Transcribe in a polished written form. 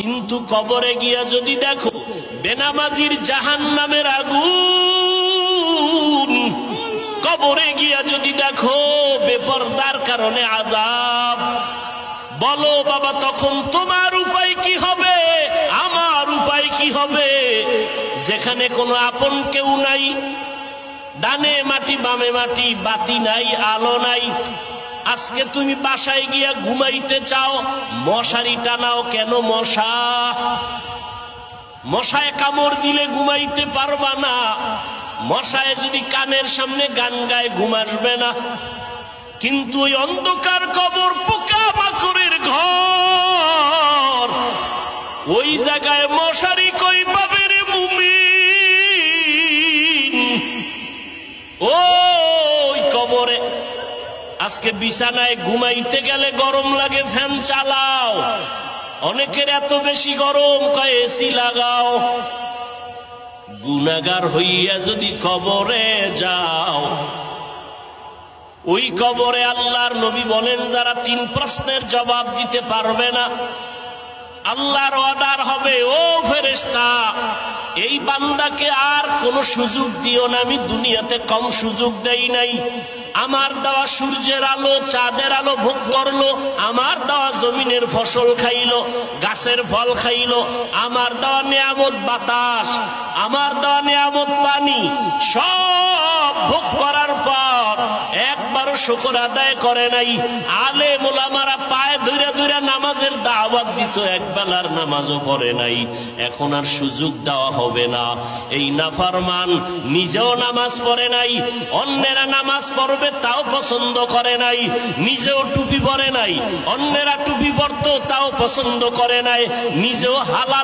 কিন্তু কবরে গিয়া যদি দেখো বেনামাজির জাহান্নামের আগুন, কবরে গিয়া যদি দেখো বেপরদার কারণে আযাব, বলো বাবা তখন তোমার উপায় কি হবে, আমার উপায় কি হবে? যেখানে কোনো আপন কেউ নাই, ডানে মাটি বামে মাটি, বাতি নাই আলো নাই। আজকে তুমি বাসায় গিয়া ঘুমাইতে চাও, মশারি টানাও কেন? মশায় কামড় দিলে ঘুমাইতে পারবা না। মশায় যদি কানের সামনে গান গায় ঘুম আসবে না। কিন্তু ওই অন্ধকার কবর, পোকা মাকড়ের ঘর, ওই জায়গায় মশারি কই পাবে রে মুমিন? ওই কবরে আজকে বিছানায় ঘুমাইতে গেলে গরম লাগে, ফ্যান চালাও। অনেকের এত বেশি গরম, কয় এসি লাগাও। গুনাহগার হইয়া যদি কবরে যাও, ওই কবরে আল্লাহর নবী বলেন যারা 3 প্রশ্নের জবাব দিতে পারবে না, আল্লাহর অর্ডার হবে, ও ফেরেশতা এই বান্দাকে আর কোন সুযোগ দিও না, আমি দুনিয়াতে কম সুযোগ দেই নাই। আমার দেওয়া সূর্যের আলো চাঁদের আলো ভোগ করলো, আমার দেওয়া জমিনের ফসল খাইলো, গাছের ফল খাইলো, আমার দেওয়া নিয়ামত বাতাস, আমার দেওয়া নিয়ামত পানি, সব ভোগ করার পর একবারও শুকর আদায় করে নাই। আলেম ওলামারা পায়ে ধরে ধরে নামাজের দাওয়াত দিত, একবেলার নামাজও পড়ে নাই। এখন আর সুযোগ দেওয়া হবে না। এই নাফরমান নিজেও নামাজ পড়ে নাই, অন্যেরা নামাজ পড়বে তাও পছন্দ করে নাই, নিজেও টুপি পরে নাই, অন্যেরা টুপি পরতো তাও পছন্দ করে নাই, নিজেও হালাল